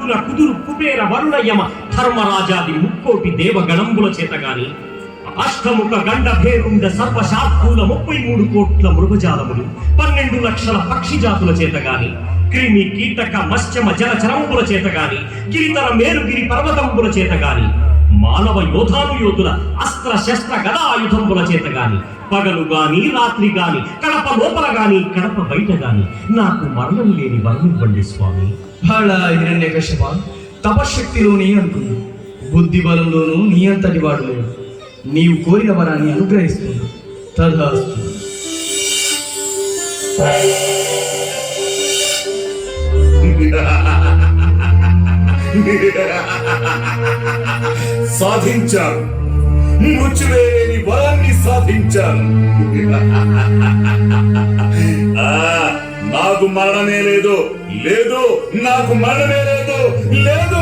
అర్జున కుదురు కుబేర వరుణ యమ ధర్మరాజాది ముక్కోటి దేవగణంబుల చేత గాని అష్టముఖ గండ భేరుండ సర్వశార్దూల 33 కోట్ల మృగజాలములు 12 లక్షల పక్షి జాతుల చేత గాని క్రిమి కీటక మత్స్యమ జలచరంబుల చేత గాని గిరితర మేరుగిరి పర్వతంబుల చేత గాని మానవ యోధానుయోధుల అస్త్ర శస్త్ర గదాయుధంబుల చేత గాని పగలు గాని రాత్రి గాని కడప లోపల గాని కడప బయట గాని నాకు మరణం లేని వరమివ్వండి స్వామి. హిరణ్యకశ్యప, తపశక్తిలోని అంటున్నా, బుద్ధి బలంలోనూ నీ అంతటి వాడు లేడు. నీవు కోరిన వరాన్ని అనుగ్రహిస్తుంది. తదాస్తు. సాధించాను, మృత్యులేని వరాన్ని సాధించాను. నాకు మరణమే లేదు, లేదు, నాకు మరణమే లేదు, లేదు.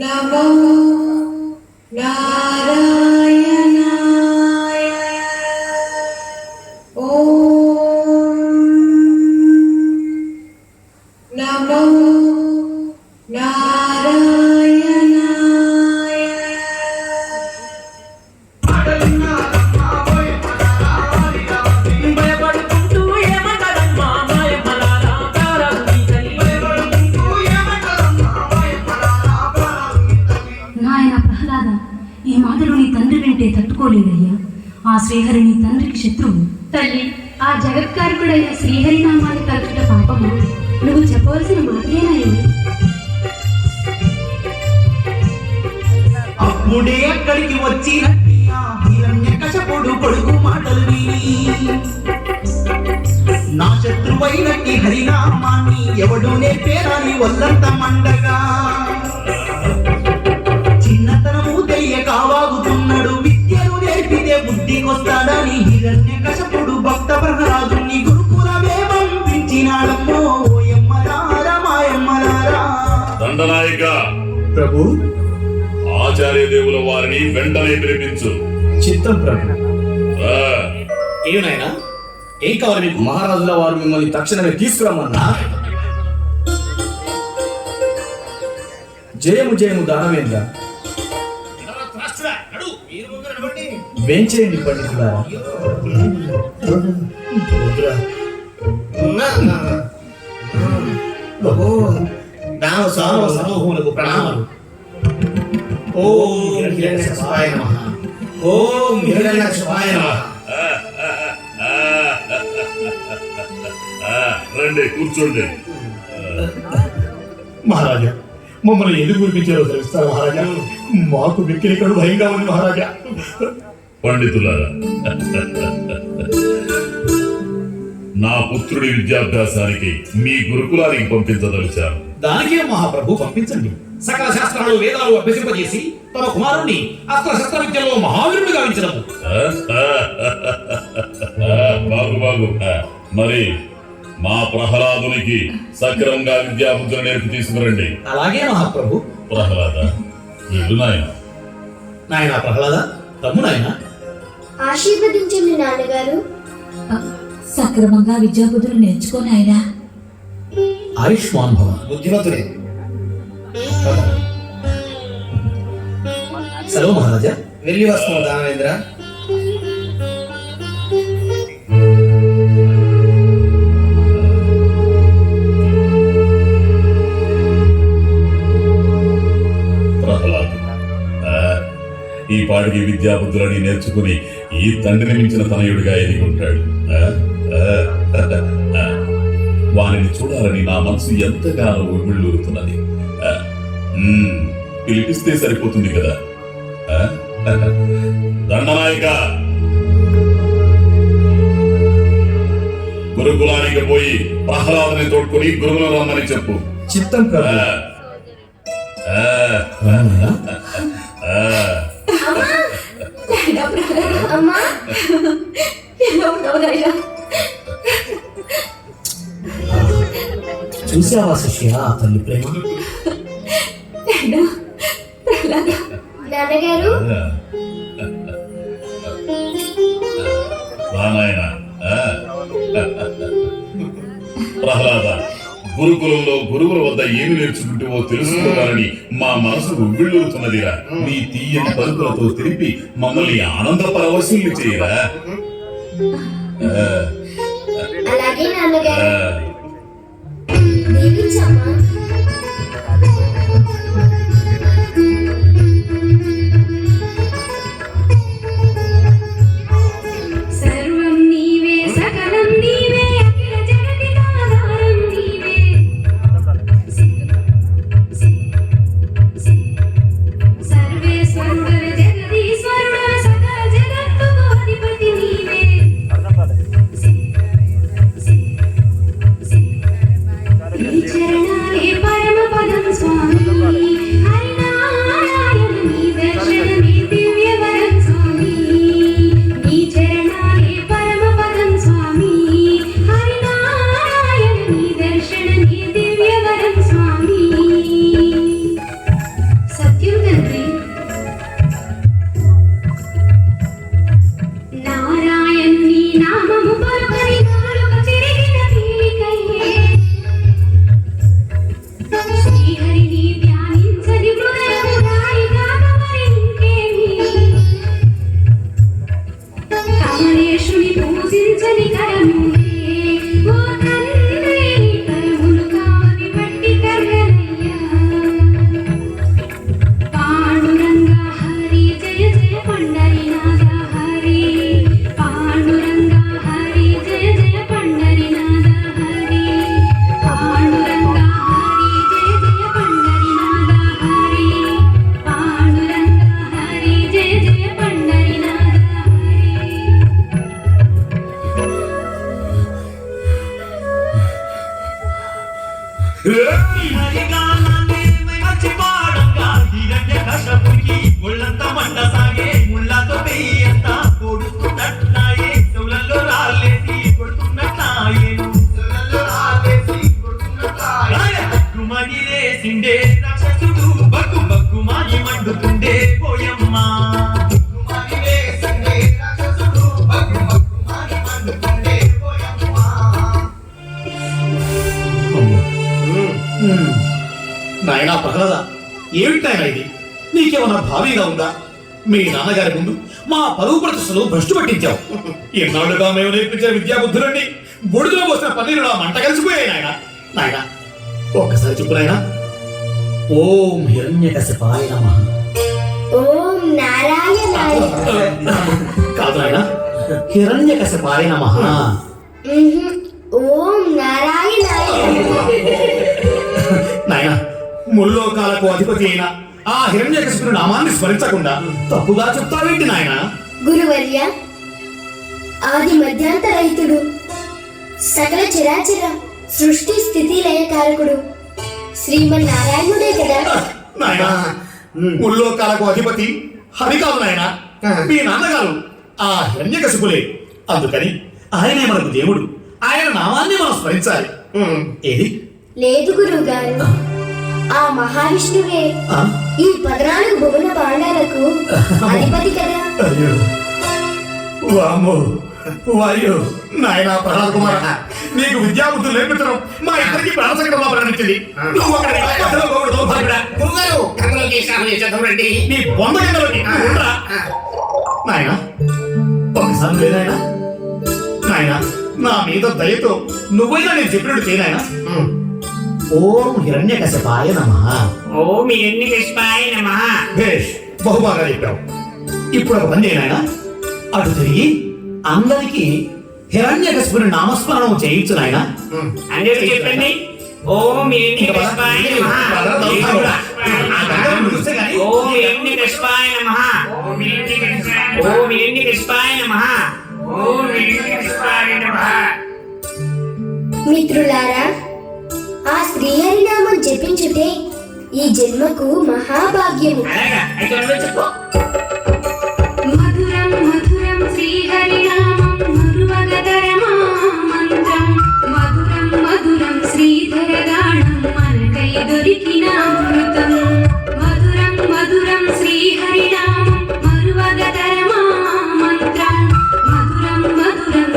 నమో నారాయణాయ. ఓం నమో నారాయణాయ. భయపడుకుంటూ ఏమన్నదమ్మా మాయమలారా నాయన ప్రహ్లాద, ఈ మాటలు నీ తండ్రి వింటే తట్టుకోలేదయ్యా. ఆ శ్రీహరి నీ తండ్రికి శత్రువు. తల్లి, ఆ జగత్కారకుడైన శ్రీహరినామాన్ని తలుచుట పాపము. నువ్వు చెప్పవలసిన మాటలేనాయని. అప్పుడే అక్కడికి వచ్చినట్టి ఆ హిరణ్యకశపుడు కొడుకు మాటలు విని, నా శత్రువైనట్టి హరినామాన్ని ఎవడు నేర్పేరాని వల్లంత మండగా, చిన్నతనము తెలియక వాగుతున్నాడు, విద్యను నేర్పితే బుద్ధికొస్తాడని హిరణ్యకశపుడు భక్త ప్రహ్లాదుని గురుకులమే పంపించినాడమ్మో. ఓయమ్మలారా మాయమ్మలారా. దండనాయక ప్రభు, ఆచార్య దేవుల వారిని వెంటనే పిలిపించు. చిత్తం ప్రభు. ఏనాయనా, ఏం కావాలి మీకు? మహారాజుల వారు మిమ్మల్ని తక్షణమే తీసుకురమ్మన్నా. జయము జయము దానవేంద్ర. వేంచేయండి పండితులారా. సమూహములకు ప్రణామాలు. ఓం హిరణ్యకశపాయ నమః. ఓం హిరణ్యకశపాయ నమః. రండి, కూర్చోండి. మహారాజా, మమ్మల్ని ఎందుకు గురిపించారో తెలుస్తారు మహారాజా. మాకు విక్కిరికడు భయంగా ఉంది మహారాజా. పండితులారా, నా పుత్రుడి విద్యాభ్యాసానికి మీ గురుకులానికి పంపించదలిచాను. దానికే మహాప్రభు పంపించండి. సకల శాస్త్రాలు వేదాలు అభ్యసింపజేసి తమ కుమారుణ్ణి అస్త్ర శస్త్ర విద్యలో మహావీరుడు గావించడము. బాగు బాగు. మరి మా ప్రహ్లాదునికి సక్రమంగా విద్యాబుద్ధులు నేర్పి తీసుకురండి. అలాగే మహాప్రభు. ప్రహ్లాద, వెళ్ళు నాయన. నాయనా ప్రహ్లాద, తమ్ము నాయన. ఆశీర్వదించండి నాన్నగారు. సక్రమంగా విద్యాబుద్ధులు నేర్చుకోని ఆయన. ఆయుష్మాన్ భవ. బుద్ధిమంతుడే. సెలవు మహారాజా. వెళ్ళి వస్తాం దానవేంద్ర. ప్రహ్లాదు, ఈ పాటికి విద్యాబుద్ధులని నేర్చుకుని ఈ తండ్రిని మించిన తనయుడిగా ఎదిగి ఉంటాడు. వారిని చూడాలని నా మనసు ఎంతగానో ఉమిళ్ళూరుతున్నది. పిలిపిస్తే సరిపోతుంది కదా. దండనాయక, గురుకులానికి పోయి ప్రహ్లాదుని తోడుకొని గురువులను రమ్మని చెప్పు. చిత్తం ప్రభు. అమ్మా, ఎలా ఉన్నావు నాయనా? చూసావా శిష్య ఆ తల్లి ప్రేమ? నాన్నగారు, నాయన ప్రహ్లాద, గురుకులంలో గురువుల వద్ద ఏమి నేర్చుకుంటేవో తెలుసుకోవాలని మా మనసు ఉవ్విళ్ళూరుతున్నదిరా. నీ తీయని పలుకులతో తిరిపి మమ్మల్ని ఆనంద పరవశుల్ని చేయరా. అలాగే నాన్నగారు. దీవించమ్మా. సర్వం నీవే సకలం నీవే అఖిల జగతికి ఆధారం నీవే. సర్వేశ్వరుడు జగదీశ్వరుడు సకల జగత్తుకు అధిపతి నీవే. నీ చరణాలే పరమ పదం స్వామి. హరినారాయణ నీ దర్శనమే దివ్య వరం స్వామి. నీ చరణాలే పరమ పదం స్వామి. హరినారాయణ నీ దర్శనమే దివ్య వరం స్వామి. సత్యం తండ్రి. నారాయణుని నామము పలుకని నాలుక చెరిగిన పీలికయ్యే. శ్రీహరిని ధ్యానించని హృదయము రాయిగా కమరి ఇంకేమి. కమలేశుని పూజించని కరములే. ఓ తండ్రి కరములు కావి పట్టి కర్గలయ్యా. పాండురంగ హరి జయ జయ పండరినాథ హరి. పాండురంగ హరి జయ జయ పండరినాథ హరి. పాండురంగ హరి జయ జయ పండరినాథ హరి. పాండురంగ హరి జయ జయ పండరినాథ హరిగానాన్ని మర్చిపాడంగా హిరణ్యకశపునికి ఒళ్ళంతా మండసాగే. ముళ్ళతో పెయ్యంత పొడుస్తున్నట్లాయే. చెవులలో రాళ్ళేసి కొడుతున్నట్లాయేను. బగ్గుమని లేసిండే రాక్షసుడు. బగ్గు బగ్గుమని మండుతుండే పోయమ్మా. నాయనా ప్రహ్లాద, ఏమిటి నాయనా ఇది? నీకేమన్నా భారీగా ఉందా? మీ నాన్నగారి ముందు మా పరువు ప్రతిష్టలు భ్రష్టు పట్టించావు. ఎన్నాళ్ళుగా మేము నేర్పించిన విద్యాబుద్ధులన్నీ బొడుగులో పోసిన పన్నీరులా మంట కలిసిపోయాయి నాయన. నాయన ఒక్కసారి చెప్పు నాయన. ఓం హిరణ్యకశిపాయ నమః. ఓం నారాయణాయ. కాదు నాయన, హిరణ్యకశిపాయ నమః. ఓం నారాయణాయ. నాయన, ముల్లోకాలకు అధిపతి అయిన ఆ హిరణ్యకశిపుని నామాన్ని స్మరించకుండా తప్పుగా చెప్తావేంటి నాయన? గురువర్య, ఆది మధ్యాంతరహితుడు, సకల చరాచర సృష్టి స్థితి లయకారకుడు శ్రీమన్నారాయణుడే కదా. నాయన, ముల్లోకాలకు అధిపతి హరి కాదు నాయన, మీ నాన్నగారు ఆ హిరణ్యకశిపులే. అందుకని ఆయనే మనకు దేవుడు. ఆయన నామాన్ని మనం స్మరించాలి. ఏది? లేదు గురువు గారు, ఆ మహావిష్ణువే ఈ 14 భువన పాండాలకు అధిపతి కదా. అయ్యో వామ్మో వాయో. నాయన ప్రహ్లాద కుమార, నీకు విద్యాబుద్ధులు నేర్పించడం మా ఇద్దరికి ప్రాణసంకటంలో పరిణించింది. నువ్వు అక్కడ మధ్యలో పోకూడదు. నీ బొమ్మ కిందలోకి ఉండరా నాయన. ఒకసారి లేనాయన. నాయన, నా మీద దయతో నువ్వైనా నేను చెప్పినట్టు చేయనాయన. ఓం హిరణ్యకశిపాయ నమః. ఓం హిరణ్యకశిపాయ నమః. భేష్, బహుబాగా చెప్పావు. ఇప్పుడు ఒక పని చేయనాయన, అటు తిరిగి అందరికీ హిరణ్యకశిపుని నామస్మరణం చేయించు నాయన. అందరూ చెప్పండి. ఓం హిరణ్యకశిపాయ నమః. ఓం హిరణ్యకశిపాయ నమః. ఓం హిరణ్యకశిపాయ నమః. ఓం హిరణ్యకశిపాయ నమః. మిత్రులారా, ఆ శ్రీహరినామం జపించుటే ఈ జన్మకు మహాభాగ్యము. అలాగా అయితే అందరూ చెప్పు. మధురం మధురం శ్రీహరినామం మరువగతరమా మంత్రం. మధురం మధురం శ్రీధరగాణం మనకై దొరికిన అమృతం. మధురం మధురం శ్రీహరినామం మరువగతరమా మంత్రం. మధురం మధురం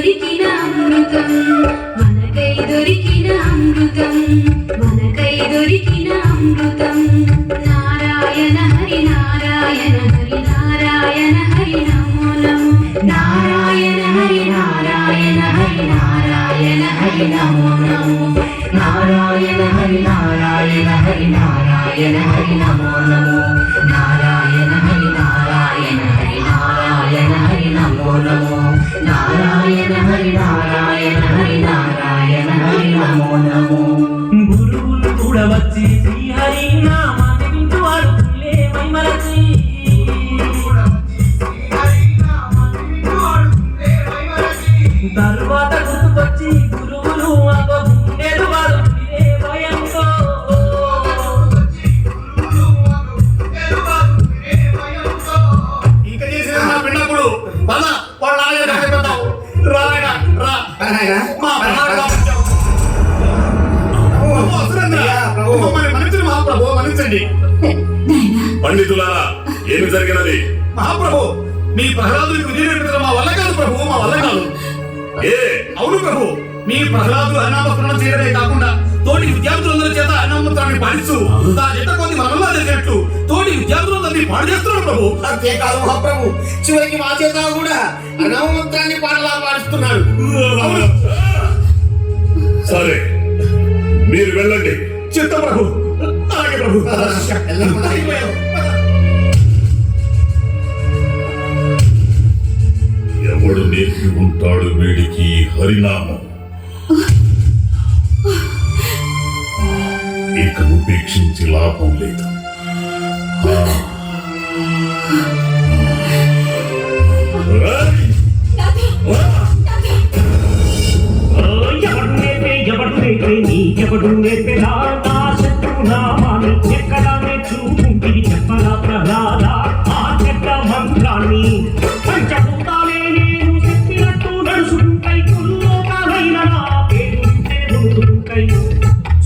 దొరికిన అమృతం మనకై దొరికిన అమృతం మనకై దొరికిన అమృతం నారాయణ హరి నారాయణ హరి నారాయణ హరి నమో నమో నారాయణ హరి నారాయణ హరి నారాయణ హరి నమో నమో నారాయణ హరి నారాయణ హరి నారాయణ హరి నమో నమో నారాయణ హరి నారాయణ హరి నారాయణ హరి నమో నమో నారాయణ హరి నారాయణ హరి నారాయణ హరి నమో నమో గురువులు కూడా వచ్చి శ్రీహరి నామాన్ని వింటువాడు మైమరచి తరువాత గుర్తుకొచ్చి గురువులు ఉండేది వాడు భయంతో ఇంకా చేసిన నా పిన్నప్పుడు పద వాళ్ళ నాయన పెడతావు రాయన రా మా ప్రధాన మమ్మల్ని మన్నించండి మహాప్రభు మన్నించండి పండితులారా ఏమి జరిగినది? మహాప్రభు మీ ప్రహ్లాదుని విజయపెట్టడం మా వల్ల కాదు ప్రభు మా వల్ల కాదు ఏ అవును ప్రభు మీ ప్రహ్లాదులు హరినామస్మరణ చేయడమే కాకుండా తోటి విద్యార్థులందరి చేత హరినామస్మరణని పాటిస్తూ తా జత కొంది మనల్లా చేసినట్లు తోటి విద్యార్థులందరినీ పాడు చేస్తున్నాడు ప్రభు. అంతేకాదు మహాప్రభు చివరికి మా చేత కూడా అనామంత్రాన్ని పాటలా పాడిస్తున్నాడు. సరే మీరు వెళ్ళండి. చిత్త ప్రభు అలాగే ప్రభు. ఎవడు నేర్పి ఉంటాడు వీడికి హరినామం? ఇక ఉపేక్షించి లాభం లేదు. నీకెవడు నేర్పెలా నా శత్రునామాన్ని ఎక్కడా నేర్చుకుంటివి చెప్పరా ప్రహ్లాద ఆ చెడ్డ మంత్రాన్ని పంచభూతాలే నేను చెప్పినట్టు నడుచుకుంటాయి కుల్లోకాలైన నా పేరుంటాయి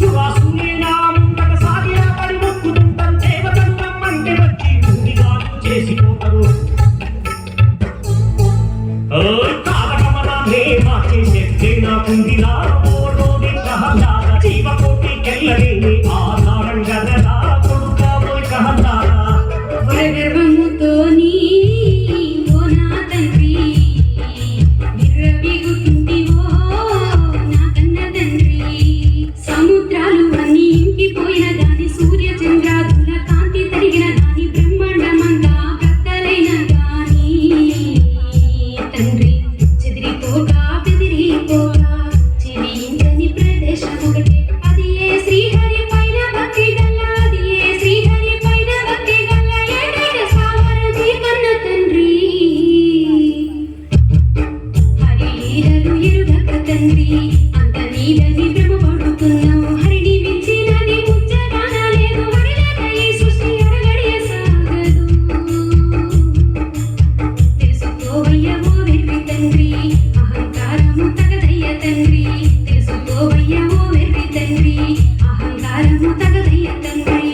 సువాసులే నా ముందట సాగిన పడి మొక్కుతుంటారు దేవతలు రమ్మంటే వచ్చి ముందుగాలు చేసిపోతారు కాలగమనాన్నే మార్చే శక్తి నాకుందిలా జీవకోటి కెల్లలేని ఆధారంగా కొడుకాబోయ్ కహల్లారా గర్వముతో నీ ఓ నా తండ్రి విర్రవీగుతుంటివో నా కన్న తండ్రి సముద్రాలు అన్నీ ఇంకిపోయిన దాని సూర్య చంద్రాదుల కాంతి తరిగిన దాని బ్రహ్మాండమంతా కత్తలైన దాని తండ్రి చెదిరిపోగా బెదిరిపోగా చెలించని ప్రదేశం ఒకటి అది ఏ శ్రీహరి పైన భక్తి గల్ల అది ఏ శ్రీహరి పైన భక్తి గల్ల ఏడైన సామరథి కన్న తండ్రి హరి లీలలు ఎరుగక తండ్రి అంత నీదని భ్రమపడుతున్నావు హరిని మించినది ముచ్చగాన లేదు హరిలేక ఈ సృష్టి అరగడియ సాగదు తెలుసుకోవయ్య ఓ వెర్రి తండ్రి అహంకారము తగదయ్య తండ్రి తెలుసుకోవయ్య ఓ వెర్రి తండ్రి అహంకారము తగదయ్య తండ్రి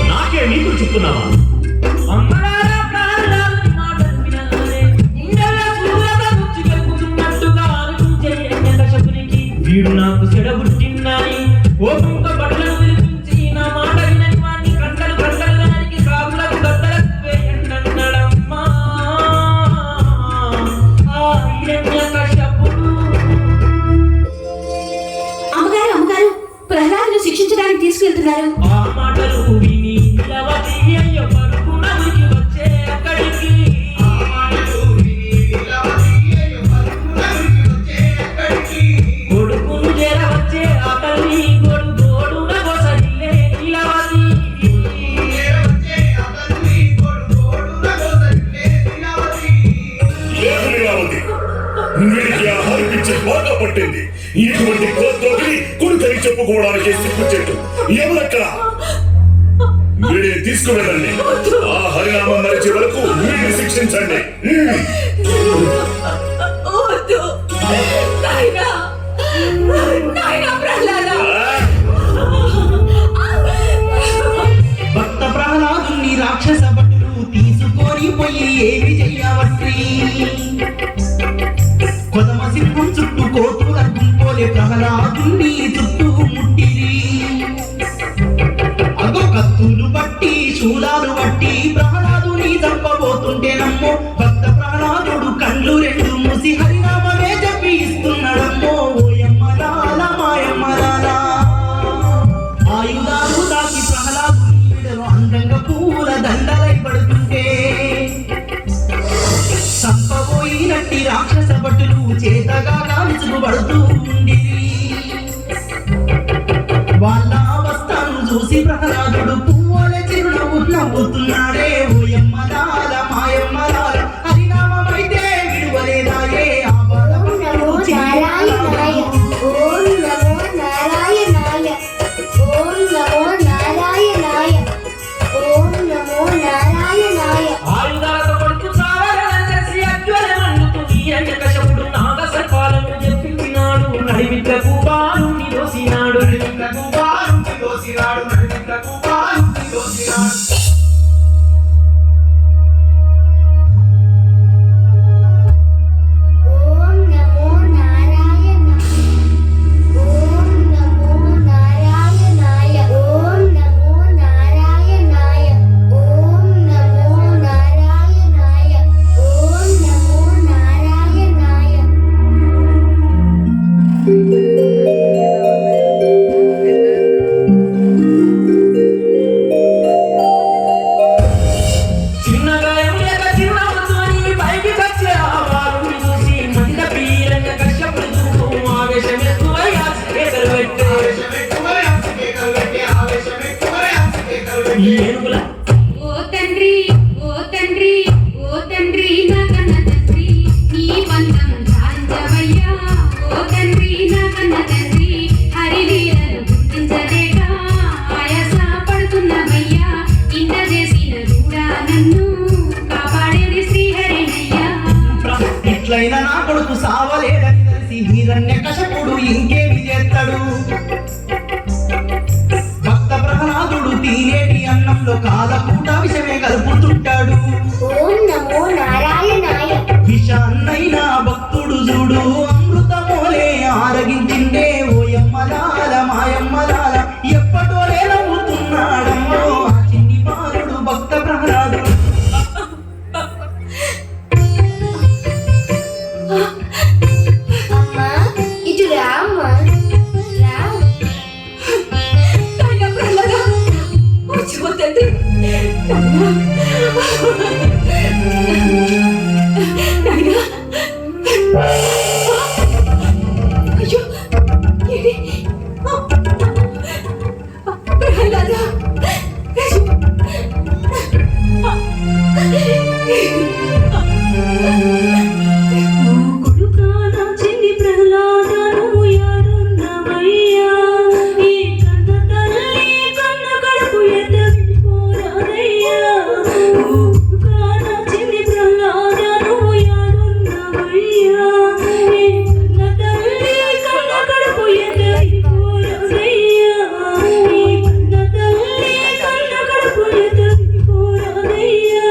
నాకే నీకు చెప్తున్నావా వీడు నాకు చెడబుట్టిందని కోపంతో బట్టలను విరిపించి నా మాట వినని వాడిని కంటలు కంటలు దానికి కాపులకు గద్దలకు వేయండన్నాడమ్మా ఆ హిరణ్యకశపుడు. అమ్మగారు ప్రహ్లాదును శిక్షించడానికి తీసుకెళ్తున్నారు. ఆ మాటలు విని నిలవది అయ్యో పరుగున ఉరికి వచ్చే అక్కడికి కొడుకును చేరవచ్చే ఆ తల్లి గోడున గొసడిల్లే నిలవది వీడికి ఆహారం ఇచ్చే బాగా పట్టింది. ఇటువంటి కోద్రోగిని కొడుకని చెప్పుకోవడానికి సిగ్గు చెట్టు ఎవరక్కడ వీడిని తీసుకువెళ్ళండి. ఆ హరినామం మరిచే వరకు వీడిని శిక్షించండి. భక్త ప్రహ్లాదుని రాక్షస భటులు తీసుకొని పోయి ఏమి చెయ్యవట్రీ ఇస్తున్నాడమ్మో భక్త ప్రహ్లాదుడు కళ్ళు రెండు మూసి హరినామమే చెప్పి ఇస్తున్నాడమ్మో ఓయమ్మ లాల మాయమ్మ లాల ఆయుధాలు తాకి ప్రహ్లాదుని మెడలో అందంగా పూల దండలై పడుతుంటే సంపబోయినట్టి రాక్షస భటులు చేతగా కాల్చుకుబడుతూ ఉండిరి వాళ్ళ అవస్థను చూసి ప్రహ్లాదుడు పువ్వుల చిరునవ్వు నవ్వుతున్నాడే ఓయమ్మ లాల మాయమ్మ లాల హరినామమైతే విడువలేదాయే ఆ బలము నన్ను నారాయణాయ ఓం నమో నారాయణాయ ఓం నమో నారాయణాయ ఓం నమో నారాయణాయ ఆయుధాలతో కొడుతూ సావరణంగా శ్రీ అజ్వలమండుతూ హిరణ్యకశపుడు నాగసర్పాలను జపించినాడు నడిమిట్లకు బాలుని దోసినాడు ఓం నమో నారాయణ ఓం నమో నారాయణాయ ఓం నమో నారాయణాయ ఓం నమో నారాయణాయ ఓం నమో నారాయణాయ చిన్నగాయం లేక చిరునవ్వుతోని పైకి వచ్చే ఆ బాలుని చూసి మంద పీరంగ కశ్యపుడు చూపు ఆవేశమెక్కువయ్యా కేకలు పెట్టే ఈ ఏనుగుల ఓ తండ్రి ఓ తండ్రి ఓ తండ్రి నా కన్న తండ్రి నీ పంతం సాధించవయ్యా ఓ తండ్రి నా కన్న తండ్రి హరివీరను గుర్తించలేక ఆయాస పడుతున్నవయ్యా ఇంత చేసిన కూడా నన్ను కాపాడేది శ్రీహరినయ్యా ఎట్లయినా నా కొడుకు సావలేదని తెలిసి హిరణ్యకశపుడు ఇంకేమి చేస్తాడు భక్త ప్రహ్లాదుడు తినేటి అన్నంలో కాలకూట విషమే కలుపుతుంటాడు ఓం నమో నారాయణాయ విషాన్నైనా భక్తుడు చూడు అమృతమోలే ఆరగించిండే ఓయమ్మ లాల మాయమ్మ లాల ఎప్పటోలే నవ్వుతున్నాడమ్మో ఆ చిన్ని బాలుడు భక్త ప్రహ్లాదుడు అమ్మా ఇటు రా అమ్మా రా నాయనా ప్రహ్లాద వచ్చిపో తండ్రి నాయనా అయ్యో ఏడి ప్రహ్లాద కొడుకా నా చిన్ని ప్రహ్లాదను యాడున్నవయ్యా ఈ కన్న తల్లి కన్న కడుపు ఎత్తపోరాదయ్యా కొడుకా నా చిన్ని ప్రహ్లాదను యాడున్నవయ్యా ఈ కన్న తల్లి కన్న కడుపు ఎత్తపోరాదయ్యా ఈ కన్న తల్లి కన్న కడుపు ఎత్తపోరాదయ్యా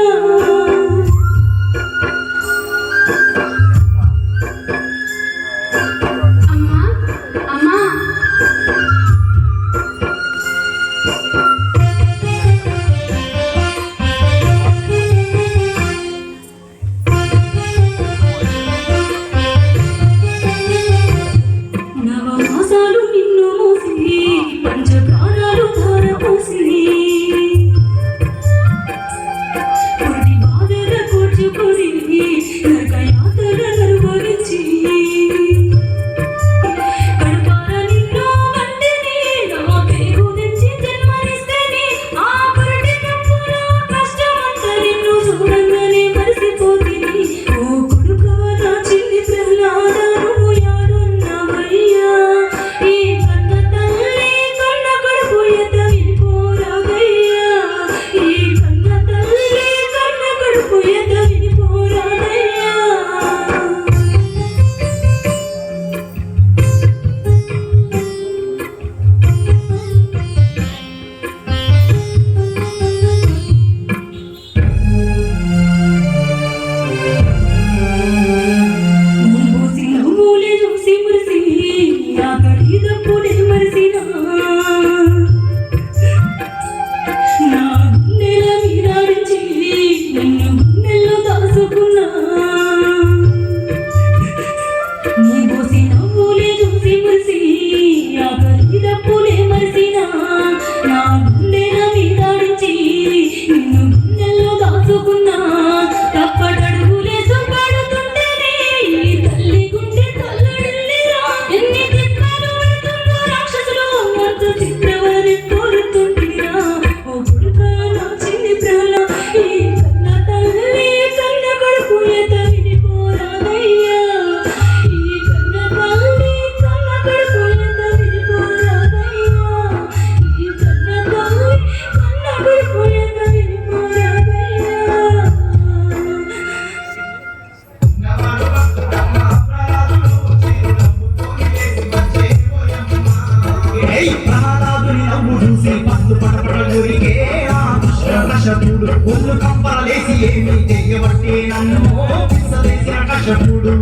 అమ్మో పిసలేసిన కశ్యపుడు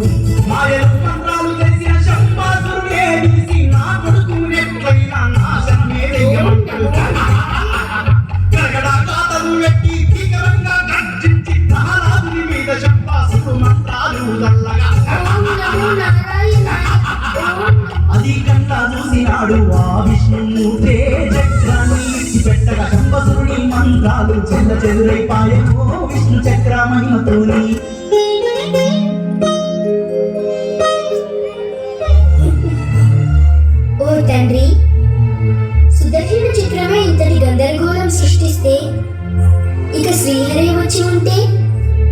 మాయలు మంత్రాలు తెలిసిన శంబాసురుడే పిలిచి నా కొడుకు ఎట్లయినా నాశనమే వెయ్యమంటాడు. గడగడా కాతలు పెట్టి భీకరంగా గర్జించి ప్రహ్లాదుని మీద శంబాసుడు మంత్రాలు చల్లగా అది కన్నా చూసినాడు ఆ విష్ణుమూర్తే చక్రాన్ని విడిచిపెట్టగా శంబసురుని మంత్రాలు చెల్ల చెదురైపాయను విష్ణు చక్ర మహిమతోని. ఓ తండ్రి, సుదర్శన చక్రమే ఇంతటి గందరగోళం సృష్టిస్తే ఇక శ్రీహరే వచ్చి ఉంటే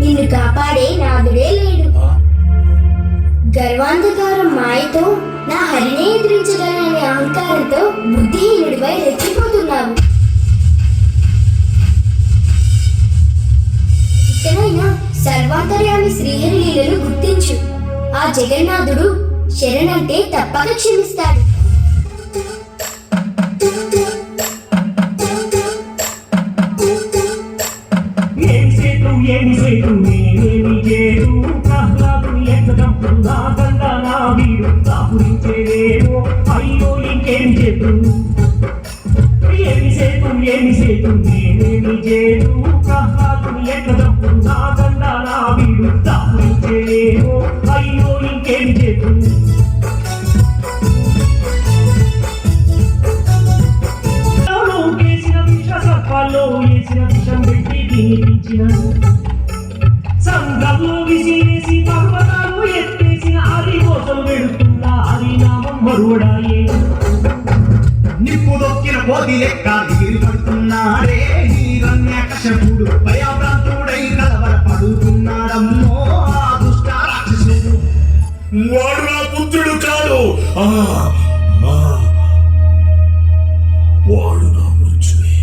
నిన్ను కాపాడే నాదుడే లేడు. గర్వాంధకారం మాయతో నా హరినే ఎదిరించగలననే అహంకారంతో బుద్ధిహీనుడిపై రెచ్చిపోతున్నావు. ఇకనైనా సర్వాంతర్యామి శ్రీహరి లీలలు గుర్తించు. ఆ జగన్నాథుడు శరణంటే తప్పక క్షమిస్తాడు. ఏమి సేటు నేనేమి చేటు ప్రహ్లాదుని ఎంత చంపుడు నా గండ నా వీడు దాపురించేదేమో అయ్యో ఇంకేమి చేటు ఏమి సేటు నేనేమి చేటు ప్రహ్లాదుని ఎంత చంపుడు నా గండ నా వీడు దాపురించేదేమో అయ్యో ఇంకేమి చేటు సర్పాల్లో వేసిన విషం పెట్టి తినిపించిన సంఘంలో విసిరేసి పర్వతాలు ఎత్తేసిన హరికోసలు పెడుతున్న హరినామం మరువడాయే. నిప్పు దొక్కిన కోతి లెక్క పడుతున్నాడే హిరణ్యకశపుడు భయభ్రాంతుడై కలవర పడుతున్నాడమ్మో ఆ దుష్ట రాక్షసుడు. వాడు నా పుత్రుడు కాడు, వాడు నా మృత్యువే,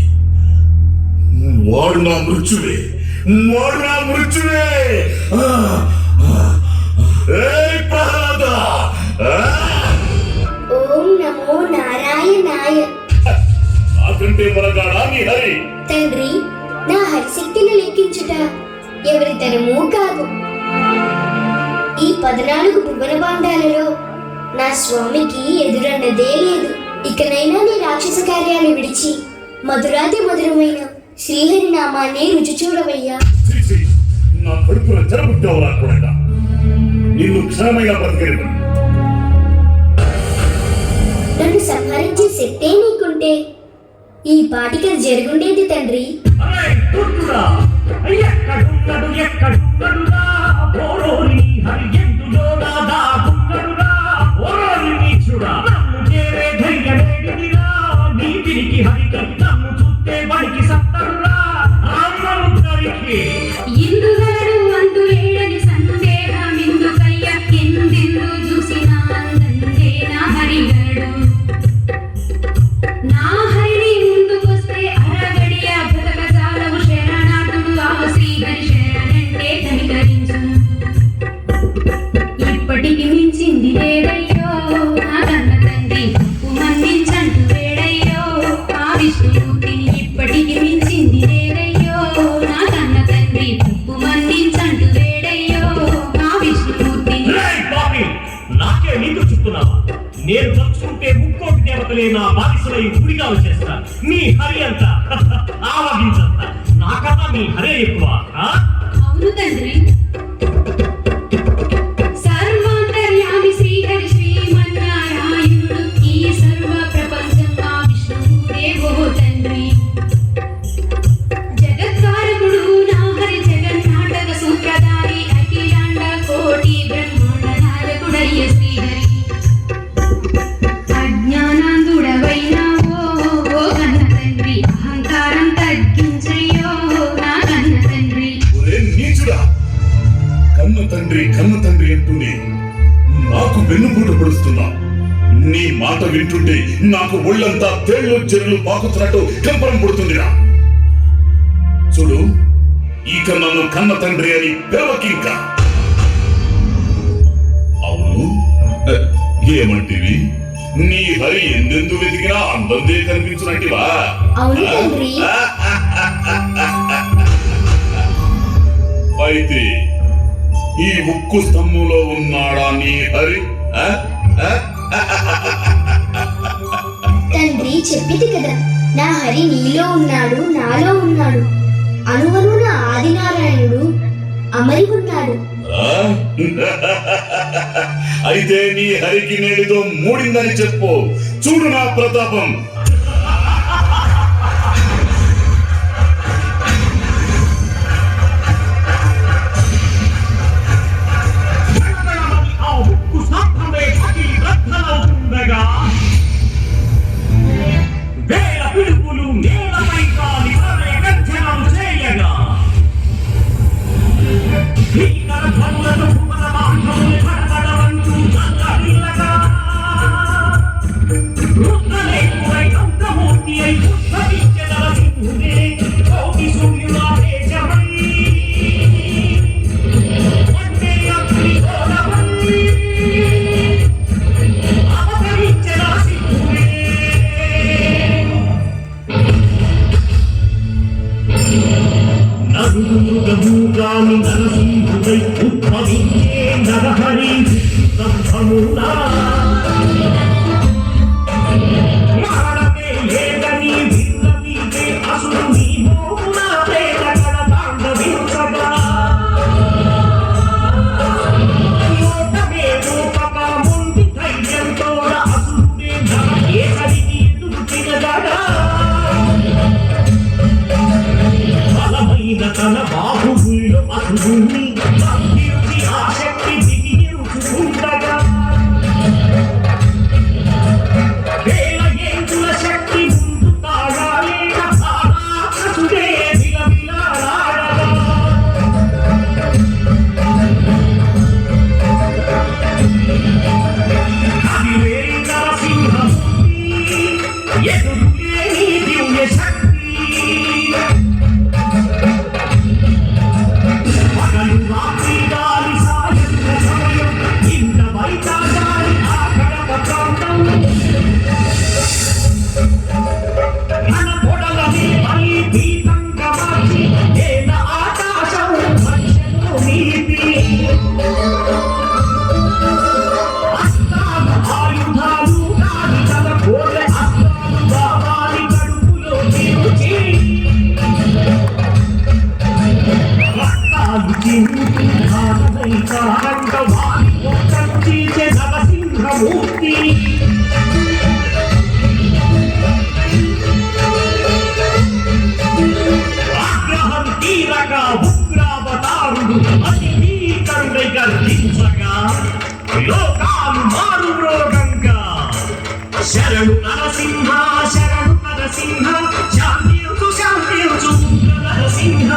వాడు నా మృత్యువే, వాడు నా మృత్యువే. ఏయ్ ప్రహ్లాద, ఓం నమో నారాయణాయ. నాకంటే మనగాడా నీ హరి? తండ్రి, నా హరిశక్తిని లెక్కించుట ఎవరి తరమూ కాదు. ఈ 14 భువన భాండాలలో నా స్వామికి ఎదురన్నదే లేదు. ఇకనైనా నీ రాక్షస కార్యాలు విడిచి మధురాతి మధురమైన శ్రీహరి నామాన్ని రుచి చూడవయ్యా. నా కడుపున జరబుట్టవరా కొడక, నిన్ను క్షణమైనా బ్రతికెరుగు. నన్ను సంహరించే శక్తే నీకుంటే ఈ పాటికి జరుగుండేది తండ్రి. ఎక్కడున్నడురా ఓరోని హరి ఎందులో నా దాగున్నడురా ఓరోని నీచుడా నన్ను చేరే ధైర్యమేడిదిరా నీతికి హరికి నన్ను చూస్తే బడికి సత్తరురా రామముద్రికి ఇందుగలడు అందు లేడని సందేహమిందుకయ్య ఎందెందు చూసినా అందందే నా హరిగడు. నా హరిని ముందుకొస్తే అరగడియ బ్రతకజాలవు శరణార్థుడు ఆ శ్రీహరి శరణంటే కనికరించు. ఇప్పటికి మించింది లేదయ్యో నా కన్న తండ్రి ఉప్పు మన్నించంటు వేడయ్యో ఆ విష్ణుమూర్తిని. ఇప్పటికి మించింది లేదయ్యో నా కన్న తండ్రి ఉప్పు మన్నించంటు వేడయ్యో ఆ విష్ణుమూర్తిని. నాకే నీకు చెప్తున్నావా? నేను తలుచుకుంటే ముక్కోటి దేవతలే నా బాధిసులై గుడిగా వచ్చేస్తా. నీ హరి అంత ఆవగించంత నాకన్నా మీ హరే ఎక్కువ. అవును తండ్రి. సర్వాంతర్యామి శ్రీహరి శ్రీమన్నారాయణుడు ఈ సర్వ ప్రపంచం ఆ విష్ణుమూర్తే ఓ తండ్రి. జగత్కారకుడు నా హరి జగన్నాటక సూత్రధారి అఖిలాండ కోటి బ్రహ్మాండ నాయకుడయ్య శ్రీహరి. అజ్ఞానాంధుడవైనావో ఓ కన్న తండ్రి అహంకారం తగ్గించయ్యో నా కన్న తండ్రి. ఒరే నీచుడా, కన్న తండ్రి అంటూనే నాకు వెన్నుపూట పడుస్తున్నా. నీ మాట వింటుంటే నాకు ఒళ్ళంతా తేళ్లు చెరులు పాకుతున్నట్టు కంపరం పుడుతుందిరా. చూడు, ఇక నన్ను కన్న తండ్రి అని పిలవకింకా. అవును, ఏమంటివి? నీ హరి ఎందెందు వెతికినా అందందే కనిపించునంటివా? అవును తండ్రి. అయితే ఈ ఉక్కు స్తంభంలో ఉన్నాడా నీ హరి? ఆ? ఆ? తండ్రి చెప్పింది కదా, నా హరి నీలో ఉన్నాడు, నాలో ఉన్నాడు. అణువణువున ఆదినారాయణుడు అమరి ఉన్నాడు. ఆ? అయితే నీ హరికి నేడితో మూడిందని చెప్పు. చూడు నా ప్రతాపం. ఆ ఉక్కు స్తంభమే పగిలి రద్దలవుతుండగా వేల పిడుగులు నేలపై కాలి ప్రళయ గర్జనలు చేయగా భీకర ధ్వనులతో భువన బాంధవులు కడగడమంటూ చల్లడిల్లగా రుద్రలేకుడై రుద్రమూర్తి అయి ఉద్భవించె నరసింహుడే కోటి సూర్యుల తేజమై వందే అగ్ని గోడమై అవతరించె నరసింహుడే. నరుడు మృగమూగాలు నరసింహుడై ఉద్భవించే నరహరి స్తంభమునా మరణమే లేదని విన్నవించే అసురుని మోమున ప్రేత కళతాండవించగా లోకమే రూపక ముందు ధైర్యంతో అసురుడే నరకేసరికి ఎదుర్కొనగా బలమైన తన బాహువుల్లో అసురుణ్ణి బంధించి ఆ శక్తి దిగిరుచుకుండగా వేల ఏంకుల శక్తి ముందు తాళాలేక రాక్షసుడే విలవిలాడాడగా కదిలేని నరసింహమూర్తి ఎదురులేని దివ్య శక్తి పగలు రాత్రి గాలి సాయంత్ర సమయం ఇంత బయట గాలి ఆ గడప ప్రాంతం మన పొడలని బలి దీపంగా మార్చి నేల ఆకాశం మధ్యలో నీతి అస్త్రాలు ఆయుధాలు గాలి తల కోళ్ళ అస్త్రాలు కావాలి కడుపులో తిరుచి రక్తాలు చింది భారతైకారంగ వారి ఒక్కంచీచే నరసింహమూర్తి ఆగ్రహం తీరక ఉగ్రావతారుడు అతి భీకరుడై గర్జించగా లోకాలు మారు రోగంగా శరణు నరసింహ శరణు నరసింహ శాంతియుచు ఉగ్ర నరసింహ